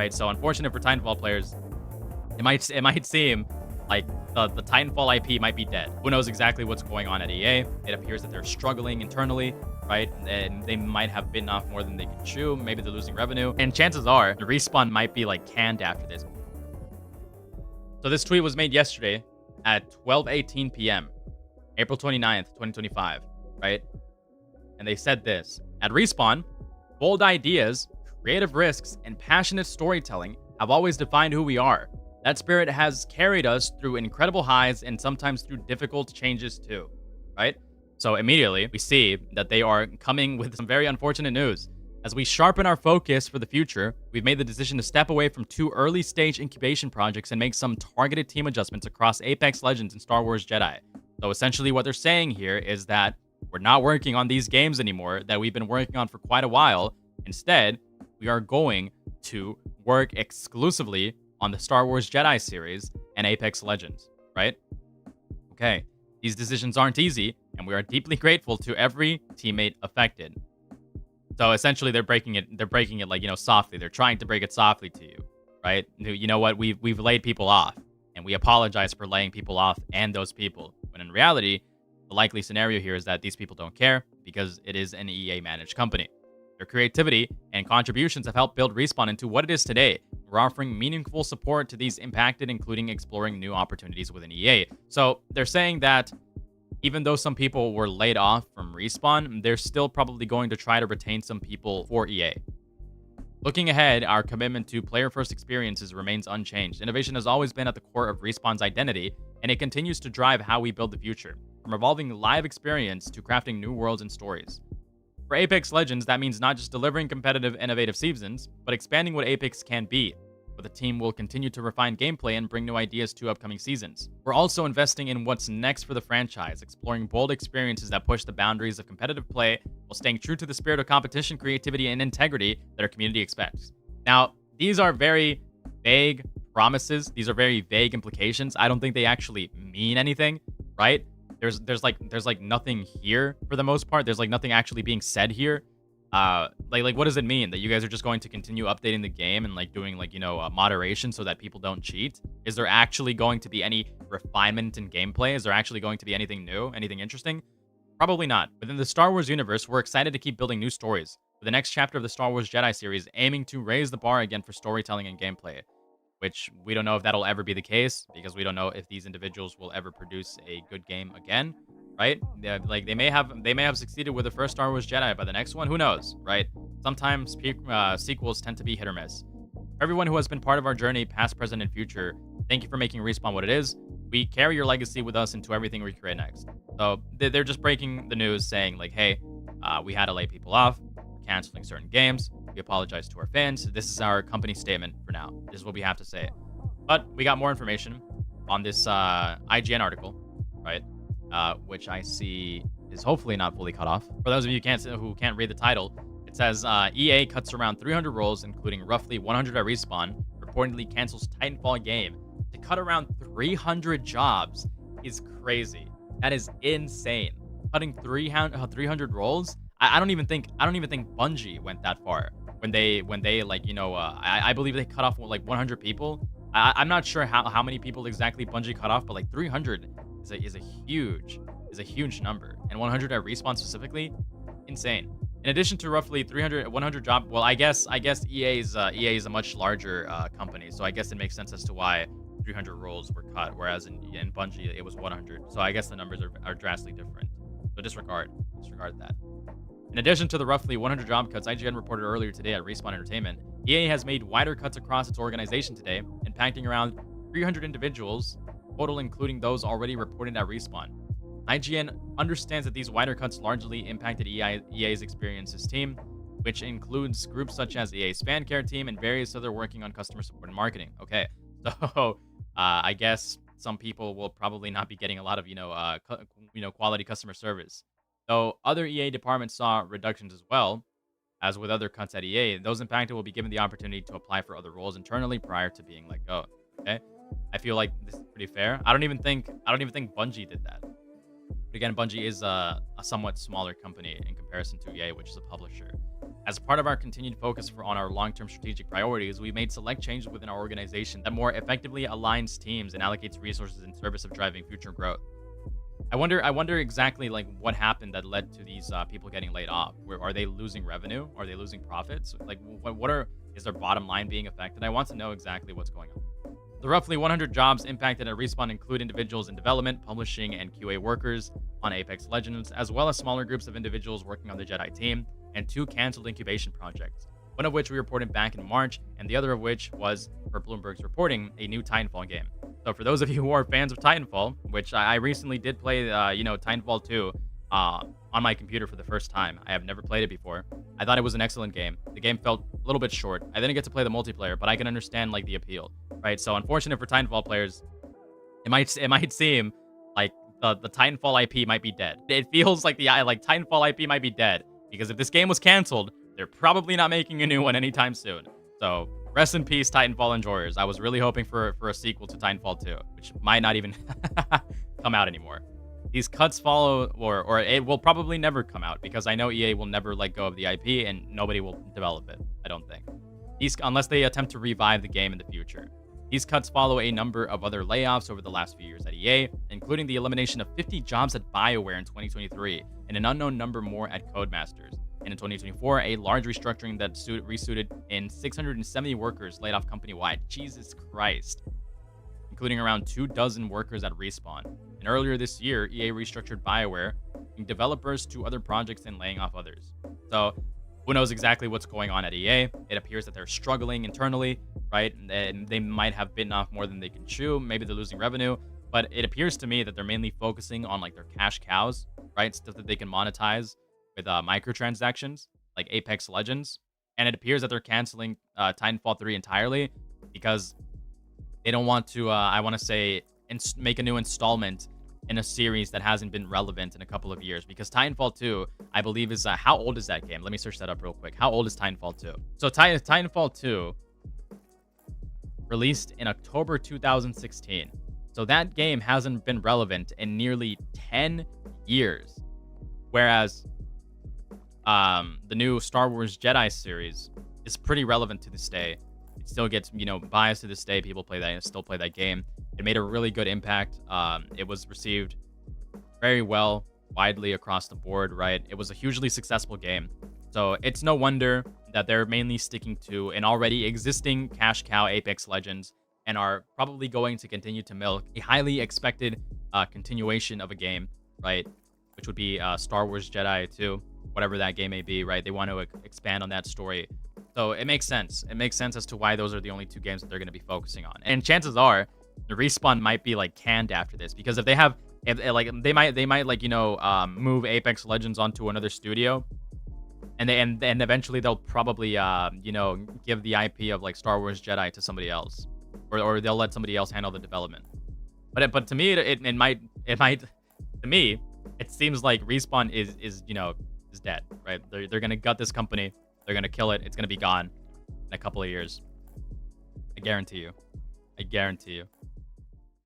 right? So unfortunate for Titanfall players. It might seem like the Titanfall IP might be dead. Who knows exactly what's going on at EA? It appears that they're struggling internally, right? And they might have bitten off more than they can chew. Maybe they're losing revenue. And chances are the respawn might be like canned after this. So this tweet was made yesterday at 12:18 p.m., April 29th, 2025, right? And they said this: at Respawn, bold ideas, creative risks, and passionate storytelling have always defined who we are. That spirit has carried us through incredible highs and sometimes through difficult changes too, right? So immediately we see that they are coming with some very unfortunate news. As we sharpen our focus for the future, we've made the decision to step away from 2 early-stage incubation projects and make some targeted team adjustments across Apex Legends and Star Wars Jedi. So essentially what they're saying here is that we're not working on these games anymore that we've been working on for quite a while. Instead, we are going to work exclusively on the Star Wars Jedi series and Apex Legends, right? Okay, these decisions aren't easy, and we are deeply grateful to every teammate affected. So essentially, they're breaking it like, softly. They're trying to break it softly to you, right? You know what? We've laid people off, and we apologize for laying people off and those people. When in reality, the likely scenario here is that these people don't care because it is an EA-managed company. Their creativity and contributions have helped build Respawn into what it is today. We're offering meaningful support to these impacted, including exploring new opportunities within EA. So they're saying that even though some people were laid off from Respawn, they're still probably going to try to retain some people for EA. Looking ahead, our commitment to player-first experiences remains unchanged. Innovation has always been at the core of Respawn's identity, and it continues to drive how we build the future, from evolving live experience to crafting new worlds and stories. For Apex Legends, that means not just delivering competitive, innovative seasons, but expanding what Apex can be. But the team will continue to refine gameplay and bring new ideas to upcoming seasons. We're also investing in what's next for the franchise, exploring bold experiences that push the boundaries of competitive play while staying true to the spirit of competition, creativity, and integrity that our community expects. Now, these are very vague promises. These are very vague implications. I don't think they actually mean anything, right? There's like nothing here for the most part. There's like nothing actually being said here. Like what does it mean that you guys are just going to continue updating the game and like doing like moderation so that people don't cheat? Is there actually going to be any refinement in gameplay? Is there actually going to be anything new, anything interesting? Probably not. Within the Star Wars universe, we're excited to keep building new stories, with the next chapter of the Star Wars Jedi series aiming to raise the bar again for storytelling and gameplay, which we don't know if that'll ever be the case because we don't know if these individuals will ever produce a good game again, right? Like they may have succeeded with the first Star Wars Jedi, but the next one, who knows, right? Sometimes sequels tend to be hit or miss. For everyone who has been part of our journey, past, present, and future, thank you for making Respawn what it is. We carry your legacy with us into everything we create next. So they're just breaking the news saying like, hey, we had to lay people off, we're canceling certain games. We apologize to our fans. This is our company statement for now. This is what we have to say. But we got more information on this IGN article, right? Which I see is hopefully not fully cut off. For those of you who can't read the title, it says EA cuts around 300 roles, including roughly 100 at Respawn, reportedly cancels Titanfall game. To cut around 300 jobs is crazy. That is insane. Cutting 300 roles? I don't even think Bungie went that far. When they like I believe they cut off like 100 people. I'm not sure how many people exactly Bungie cut off, but like 300 is a huge number, and 100 at Respawn specifically, insane. In addition to roughly 100 job, well, I guess EA is a much larger company, so I guess it makes sense as to why 300 roles were cut, whereas in Bungie it was 100. So I guess the numbers are drastically different. So disregard that. In addition to the roughly 100 job cuts, IGN reported earlier today at Respawn Entertainment, EA has made wider cuts across its organization today, impacting around 300 individuals, total including those already reported at Respawn. IGN understands that these wider cuts largely impacted EA's experiences team, which includes groups such as EA's fan care team and various other working on customer support and marketing. Okay, so I guess some people will probably not be getting a lot of quality customer service. Though other EA departments saw reductions as well, as with other cuts at EA, those impacted will be given the opportunity to apply for other roles internally prior to being let go. Okay, I feel like this is pretty fair. I don't even think Bungie did that. But again, Bungie is a somewhat smaller company in comparison to EA, which is a publisher. As part of our continued focus on our long-term strategic priorities, we made select changes within our organization that more effectively aligns teams and allocates resources in service of driving future growth. I wonder exactly like what happened that led to these people getting laid off. Where are they losing revenue? Are they losing profits? Like is their bottom line being affected? I want to know exactly what's going on. The roughly 100 jobs impacted at Respawn include individuals in development, publishing, and QA workers on Apex Legends, as well as smaller groups of individuals working on the Jedi team, and 2 canceled incubation projects, one of which we reported back in March, and the other of which was, per Bloomberg's reporting, a new Titanfall game. So for those of you who are fans of Titanfall, which I recently did play, Titanfall 2 on my computer for the first time. I have never played it before. I thought it was an excellent game. The game felt a little bit short. I didn't get to play the multiplayer, but I can understand like the appeal, right? So unfortunate for Titanfall players, it might seem like the Titanfall IP might be dead. It feels like the Titanfall IP might be dead because if this game was canceled, they're probably not making a new one anytime soon. So rest in peace, Titanfall enjoyers. I was really hoping for a sequel to Titanfall 2, which might not even come out anymore. These cuts follow, or it will probably never come out because I know EA will never let go of the IP and nobody will develop it. I don't think. Unless they attempt to revive the game in the future. These cuts follow a number of other layoffs over the last few years at EA, including the elimination of 50 jobs at BioWare in 2023 and an unknown number more at Codemasters. And in 2024, a large restructuring that resuited in 670 workers laid off company-wide. Jesus Christ. Including around 24 workers at Respawn. And earlier this year, EA restructured BioWare, moving developers to other projects and laying off others. So, who knows exactly what's going on at EA? It appears that they're struggling internally, right? And they might have bitten off more than they can chew. Maybe they're losing revenue. But it appears to me that they're mainly focusing on like their cash cows, right? Stuff that they can monetize with microtransactions, like Apex Legends. And it appears that they're canceling Titanfall 3 entirely because they don't want to, I want to say, make a new installment in a series that hasn't been relevant in a couple of years. Because Titanfall 2, I believe, is how old is that game? Let me search that up real quick. How old is Titanfall 2? So Titanfall 2 released in October 2016. So that game hasn't been relevant in nearly 10 years. Whereas the new Star Wars Jedi series is pretty relevant to this day. It still gets, biased to this day. People still play that game. It made a really good impact. It was received very well, widely across the board, right? It was a hugely successful game. So it's no wonder that they're mainly sticking to an already existing cash cow Apex Legends and are probably going to continue to milk a highly expected continuation of a game, right? Which would be Star Wars Jedi 2, whatever that game may be, right? They want to expand on that story. So it makes sense. It makes sense as to why those are the only 2 games that they're going to be focusing on. And chances are the Respawn might be like canned after this because if they might move Apex Legends onto another studio and eventually they'll probably give the IP of like Star Wars Jedi to somebody else or they'll let somebody else handle the development. But to me it might to me it seems like Respawn is dead, right? They're going to gut this company. They're going to kill it. It's going to be gone in a couple of years. I guarantee you.